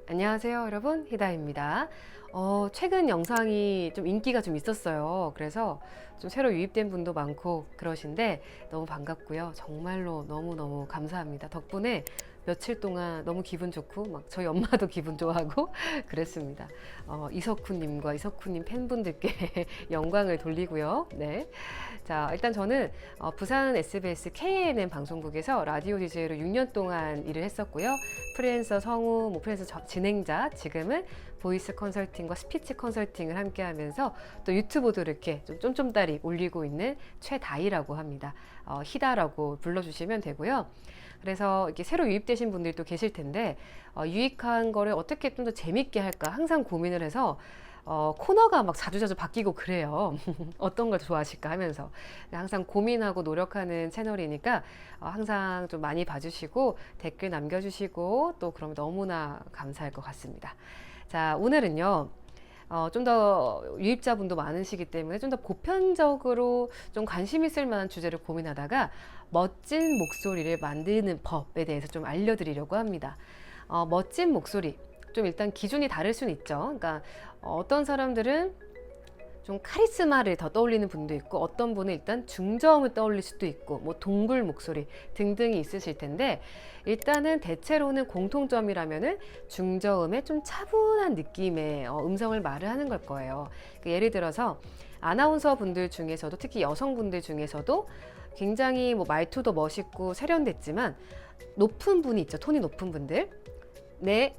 안녕하세요 여러분, 히다입니다. 최근 영상이 좀 인기가 좀 있었어요. 그래서 좀 새로 유입된 분도 많고 그러신데 너무 반갑고요. 정말로 너무너무 감사합니다. 덕분에 며칠 동안 너무 기분 좋고 막 저희 엄마도 기분 좋아하고 그랬습니다. 이석훈님과 이석훈님 팬분들께 영광을 돌리고요. 네. 자, 일단 저는 부산 SBS KNN 방송국에서 라디오 DJ로 6년 동안 일을 했었고요. 프리랜서 성우, 프리랜서 진행자, 지금은 보이스 컨설팅과 스피치 컨설팅을 함께 하면서 또 유튜브도 이렇게 좀 쫌쫌따리 올리고 있는 최다희라고 합니다. 히다라고 불러주시면 되고요. 그래서 이렇게 새로 유입되신 분들도 계실 텐데 유익한 거를 어떻게 좀 더 재밌게 할까 항상 고민을 해서 코너가 막 자주자주 바뀌고 그래요. 어떤 걸 좋아하실까 하면서 항상 고민하고 노력하는 채널이니까 항상 좀 많이 봐주시고 댓글 남겨주시고 또 그러면 너무나 감사할 것 같습니다. 자, 오늘은요. 좀 더 유입자분도 많으시기 때문에 좀 더 보편적으로 좀 관심 있을 만한 주제를 고민하다가 멋진 목소리를 만드는 법에 대해서 좀 알려드리려고 합니다. 멋진 목소리. 좀 일단 기준이 다를 수는 있죠. 그러니까 어떤 사람들은 좀 카리스마를 더 떠올리는 분도 있고 어떤 분은 일단 중저음을 떠올릴 수도 있고 뭐 동굴 목소리 등등이 있으실 텐데 일단은 대체로는 공통점이라면은 중저음의 좀 차분한 느낌의 음성을 말을 하는 걸 거예요. 그러니까 예를 들어서 아나운서 분들 중에서도 특히 여성분들 중에서도 굉장히 뭐 말투도 멋있고 세련됐지만 높은 분이 있죠. 톤이 높은 분들. 네.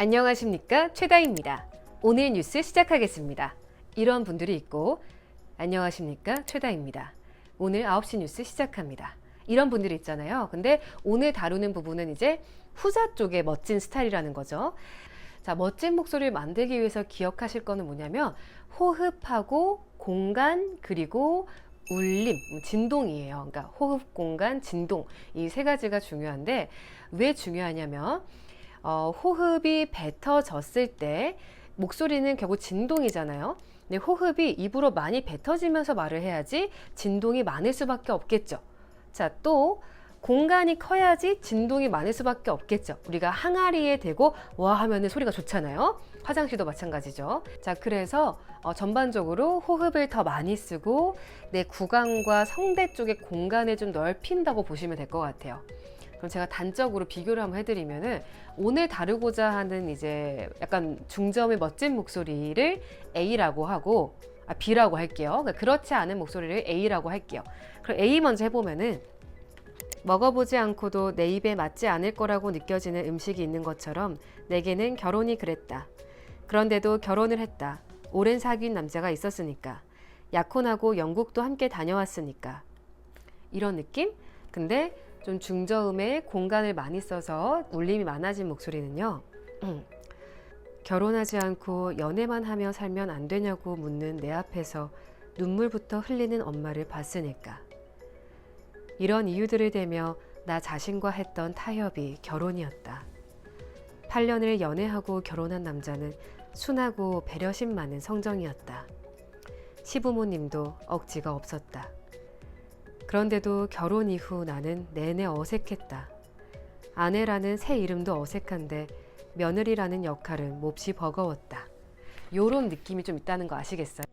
안녕하십니까, 최다희입니다. 오늘 뉴스 시작하겠습니다. 이런 분들이 있고 안녕하십니까, 최다희입니다. 오늘 9시 뉴스 시작합니다. 이런 분들이 있잖아요. 근데 오늘 다루는 부분은 이제 후자 쪽의 멋진 스타일이라는 거죠. 자, 멋진 목소리를 만들기 위해서 기억하실 거는 뭐냐면 호흡하고 공간 그리고 울림, 진동이에요. 그러니까 호흡, 공간, 진동 이 세 가지가 중요한데 왜 중요하냐면 호흡이 뱉어졌을 때 목소리는 결국 진동이잖아요. 근데 호흡이 입으로 많이 뱉어지면서 말을 해야지 진동이 많을 수밖에 없겠죠. 자, 또 공간이 커야지 진동이 많을 수밖에 없겠죠. 우리가 항아리에 대고 와 하면은 소리가 좋잖아요. 화장실도 마찬가지죠. 자, 그래서 전반적으로 호흡을 더 많이 쓰고 내 구강과 성대 쪽의 공간을 좀 넓힌다고 보시면 될 것 같아요. 그럼 제가 단적으로 비교를 한번 해드리면은 오늘 다루고자 하는 이제 약간 중저음의 멋진 목소리를 A라고 하고 B라고 할게요. 그러니까 그렇지 않은 목소리를 A라고 할게요. 그럼 A 먼저 해보면은 먹어보지 않고도 내 입에 맞지 않을 거라고 느껴지는 음식이 있는 것처럼 내게는 결혼이 그랬다. 그런데도 결혼을 했다. 오랜 사귄 남자가 있었으니까. 약혼하고 영국도 함께 다녀왔으니까. 이런 느낌? 근데 좀 중저음에 공간을 많이 써서 울림이 많아진 목소리는요. 결혼하지 않고 연애만 하며 살면 안 되냐고 묻는 내 앞에서 눈물부터 흘리는 엄마를 봤으니까. 이런 이유들을 대며 나 자신과 했던 타협이 결혼이었다. 8년을 연애하고 결혼한 남자는 순하고 배려심 많은 성정이었다. 시부모님도 억지가 없었다. 그런데도 결혼 이후 나는 내내 어색했다. 아내라는 새 이름도 어색한데 며느리라는 역할은 몹시 버거웠다. 요런 느낌이 좀 있다는 거 아시겠어요?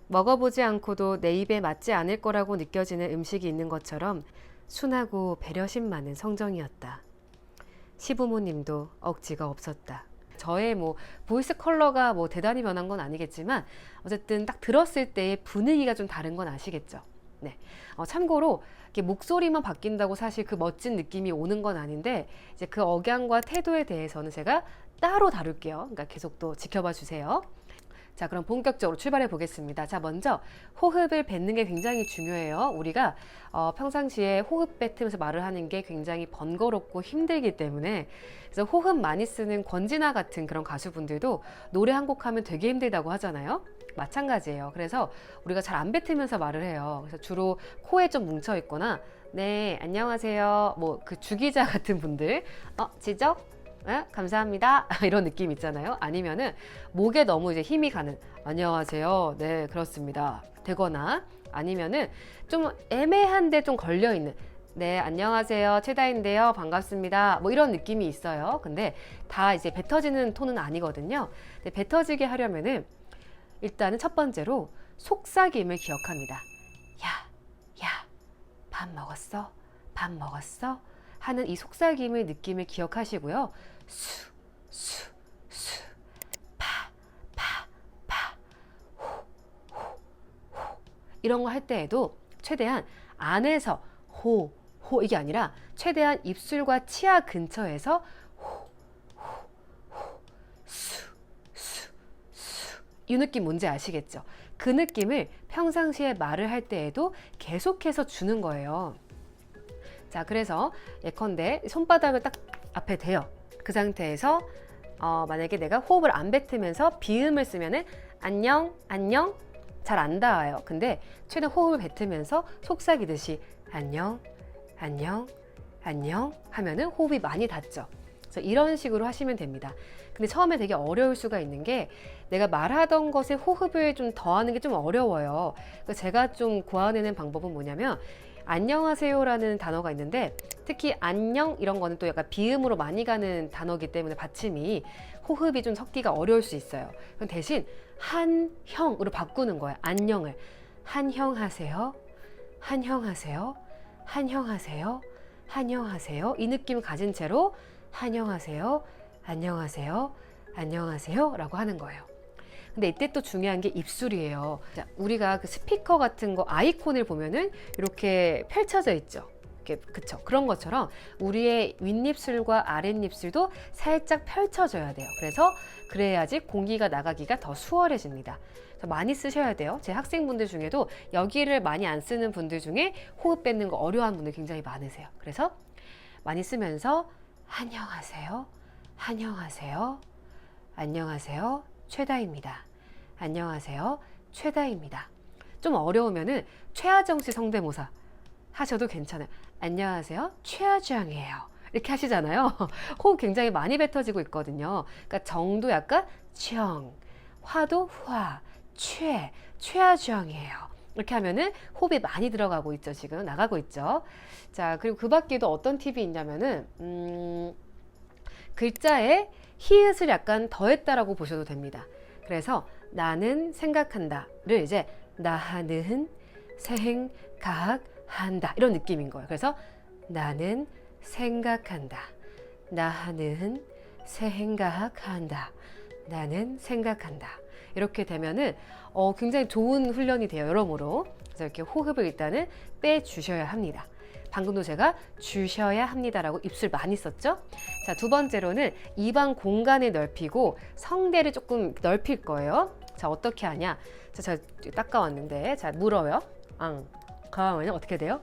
먹어보지 않고도 내 입에 맞지 않을 거라고 느껴지는 음식이 있는 것처럼 순하고 배려심 많은 성정이었다. 시부모님도 억지가 없었다. 저의 뭐 보이스 컬러가 뭐 대단히 변한 건 아니겠지만 어쨌든 딱 들었을 때의 분위기가 좀 다른 건 아시겠죠? 네. 참고로 이렇게 목소리만 바뀐다고 사실 그 멋진 느낌이 오는 건 아닌데 이제 그 억양과 태도에 대해서는 제가 따로 다룰게요. 그러니까 계속 또 지켜봐 주세요. 자, 그럼 본격적으로 출발해 보겠습니다. 자, 먼저 호흡을 뱉는 게 굉장히 중요해요. 우리가 평상시에 호흡 뱉으면서 말을 하는 게 굉장히 번거롭고 힘들기 때문에 그래서 호흡 많이 쓰는 권진아 같은 그런 가수분들도 노래 한 곡 하면 되게 힘들다고 하잖아요. 마찬가지예요. 그래서 우리가 잘 안 뱉으면서 말을 해요. 그래서 주로 코에 좀 뭉쳐 있거나 네, 안녕하세요. 뭐 그 주기자 같은 분들 지적? 에? 감사합니다. 이런 느낌 있잖아요. 아니면은 목에 너무 이제 힘이 가는 안녕하세요. 네, 그렇습니다. 되거나 아니면은 좀 애매한데 좀 걸려 있는 네, 안녕하세요. 최다인데요. 반갑습니다. 뭐 이런 느낌이 있어요. 근데 다 이제 뱉어지는 톤은 아니거든요. 근데 뱉어지게 하려면은 일단은 첫 번째로 속삭임을 기억합니다. 야, 야, 밥 먹었어? 밥 먹었어? 하는 이 속삭임의 느낌을 기억하시고요. 수, 수, 수, 파, 파, 파, 후, 후, 후. 이런 거 할 때에도 최대한 안에서 호, 호 이게 아니라 최대한 입술과 치아 근처에서 호, 호, 호, 수, 수, 수. 이 느낌 뭔지 아시겠죠? 그 느낌을 평상시에 말을 할 때에도 계속해서 주는 거예요. 자, 그래서 예컨대 손바닥을 딱 앞에 대요. 그 상태에서 만약에 내가 호흡을 안 뱉으면서 비음을 쓰면은 안녕, 안녕 잘 안 닿아요. 근데 최대한 호흡을 뱉으면서 속삭이듯이 안녕, 안녕, 안녕 하면은 호흡이 많이 닿죠. 그래서 이런 식으로 하시면 됩니다. 근데 처음에 되게 어려울 수가 있는 게 내가 말하던 것에 호흡을 좀 더하는 게 좀 어려워요. 그래서 제가 좀 고안해낸 방법은 뭐냐면 안녕하세요라는 단어가 있는데 특히 안녕 이런 거는 또 약간 비음으로 많이 가는 단어이기 때문에 받침이 호흡이 좀 섞기가 어려울 수 있어요. 그럼 대신 한형으로 바꾸는 거예요. 안녕을 한형하세요, 한형하세요, 한형하세요, 한형하세요. 이 느낌을 가진 채로 한형하세요, 안녕하세요, 안녕하세요 라고 하는 거예요. 근데 이때 또 중요한 게 입술이에요. 자, 우리가 그 스피커 같은 거 아이콘을 보면은 이렇게 펼쳐져 있죠. 그쵸? 그런 것처럼 우리의 윗입술과 아랫입술도 살짝 펼쳐져야 돼요. 그래서 그래야지 공기가 나가기가 더 수월해집니다. 많이 쓰셔야 돼요. 제 학생분들 중에도 여기를 많이 안 쓰는 분들 중에 호흡 뱉는 거 어려워하는 분들 굉장히 많으세요. 그래서 많이 쓰면서 안녕하세요, 안녕하세요, 안녕하세요, 최다입니다. 안녕하세요, 최다입니다. 좀 어려우면은 최하정 씨 성대모사 하셔도 괜찮아요. 안녕하세요, 최하정이에요. 이렇게 하시잖아요. 호흡 굉장히 많이 뱉어지고 있거든요. 그러니까 정도 약간 정, 화도 화, 최하정이에요. 이렇게 하면은 호흡이 많이 들어가고 있죠. 지금 나가고 있죠. 자, 그리고 그 밖에도 어떤 팁이 있냐면은 글자에 히읗을 약간 더했다라고 보셔도 됩니다. 그래서 나는 생각한다를 이제 나는 생각한다 이런 느낌인 거예요. 그래서 나는 생각한다, 나는 생각한다, 나는 생각한다. 이렇게 되면은 굉장히 좋은 훈련이 돼요. 여러모로. 그래서 이렇게 호흡을 일단은 빼주셔야 합니다. 방금도 제가 주셔야 합니다라고 입술 많이 썼죠? 자, 두 번째로는 입안 공간을 넓히고 성대를 조금 넓힐 거예요. 자, 어떻게 하냐? 자, 제가 닦아왔는데, 자, 물어요. 그러면 어떻게 돼요?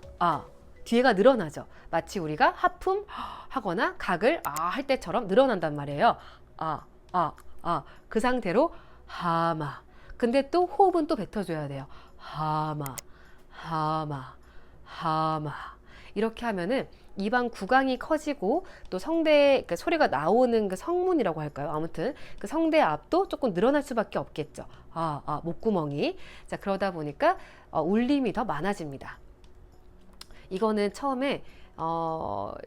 뒤에가 늘어나죠. 마치 우리가 하품 하거나 각을 할 때처럼 늘어난단 말이에요. 그 상태로 하마. 근데 또 호흡은 또 뱉어줘야 돼요. 하마, 하마, 하마. 이렇게 하면은 입안 구강이 커지고 또 성대 그 소리가 나오는 그 성문이라고 할까요? 아무튼 그 성대 앞도 조금 늘어날 수밖에 없겠죠. 목구멍이. 자, 그러다 보니까 울림이 더 많아집니다. 이거는 처음에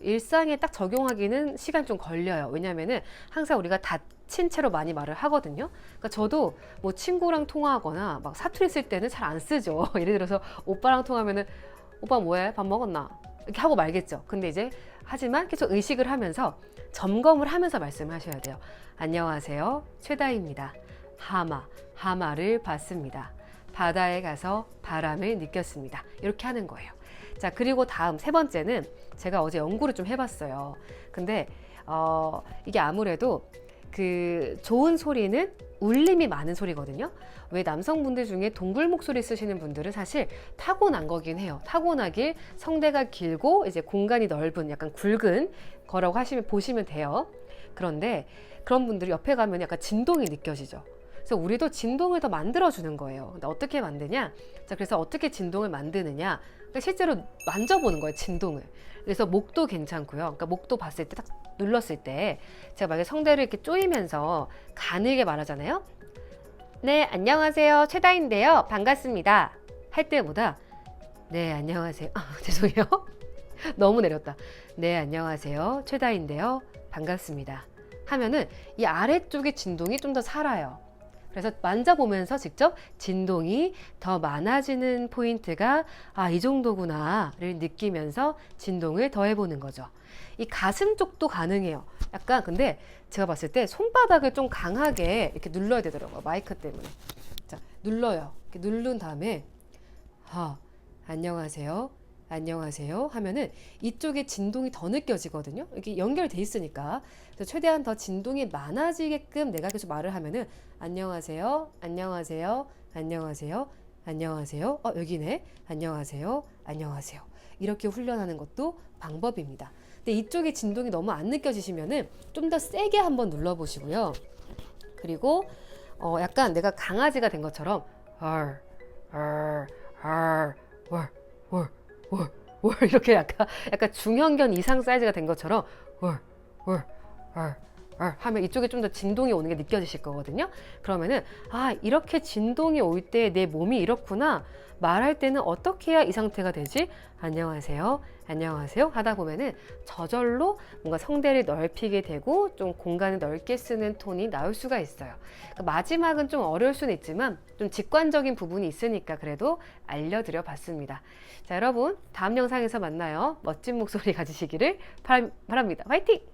일상에 딱 적용하기는 시간 좀 걸려요. 왜냐면은 항상 우리가 다친 채로 많이 말을 하거든요. 그러니까 저도 뭐 친구랑 통화하거나 막 사투리 쓸 때는 잘 안 쓰죠. 예를 들어서 오빠랑 통화하면은 오빠 뭐해? 밥 먹었나? 이렇게 하고 말겠죠. 근데 이제 하지만 계속 의식을 하면서 점검을 하면서 말씀하셔야 돼요. 안녕하세요, 최다입니다. 하마를 봤습니다. 바다에 가서 바람을 느꼈습니다. 이렇게 하는 거예요. 자, 그리고 다음 세 번째는 제가 어제 연구를 좀 해봤어요. 근데 이게 아무래도 그 좋은 소리는 울림이 많은 소리거든요. 왜 남성분들 중에 동굴 목소리 쓰시는 분들은 사실 타고난 거긴 해요. 타고나길 성대가 길고 이제 공간이 넓은 약간 굵은 거라고 보시면 돼요. 그런데 그런 분들이 옆에 가면 약간 진동이 느껴지죠. 그래서 우리도 진동을 더 만들어주는 거예요. 근데 어떻게 만드냐? 자, 그래서 어떻게 진동을 만드느냐? 그러니까 실제로 만져보는 거예요, 진동을. 그래서 목도 괜찮고요. 그러니까 목도 봤을 때 딱 눌렀을 때 제가 만약에 성대를 이렇게 조이면서 가늘게 말하잖아요. 네, 안녕하세요, 최다인데요. 반갑습니다. 할 때보다 네, 안녕하세요. 죄송해요. 너무 내렸다. 네, 안녕하세요. 최다인데요. 반갑습니다. 하면은 이 아래쪽의 진동이 좀 더 살아요. 그래서 만져보면서 직접 진동이 더 많아지는 포인트가 이 정도구나를 느끼면서 진동을 더해보는 거죠. 이 가슴 쪽도 가능해요. 약간 근데 제가 봤을 때 손바닥을 좀 강하게 이렇게 눌러야 되더라고요. 마이크 때문에. 자, 눌러요. 이렇게 누른 다음에 안녕하세요. 안녕하세요 하면은 이쪽에 진동이 더 느껴지거든요. 이게 연결돼 있으니까. 그래서 최대한 더 진동이 많아지게끔 내가 계속 말을 하면은 안녕하세요. 안녕하세요. 안녕하세요. 안녕하세요. 여기네. 안녕하세요. 안녕하세요. 이렇게 훈련하는 것도 방법입니다. 근데 이쪽에 진동이 너무 안 느껴지시면은 좀 더 세게 한번 눌러 보시고요. 그리고 약간 내가 강아지가 된 것처럼 월 이렇게 약간 중형견 이상 사이즈가 된 것처럼 월 하면 이쪽에 좀 더 진동이 오는 게 느껴지실 거거든요. 그러면은 이렇게 진동이 올 때 내 몸이 이렇구나. 말할 때는 어떻게 해야 이 상태가 되지? 안녕하세요. 안녕하세요 하다 보면은 저절로 뭔가 성대를 넓히게 되고 좀 공간을 넓게 쓰는 톤이 나올 수가 있어요. 그러니까 마지막은 좀 어려울 수는 있지만 좀 직관적인 부분이 있으니까 그래도 알려드려 봤습니다. 자, 여러분 다음 영상에서 만나요. 멋진 목소리 가지시기를 바랍니다. 화이팅!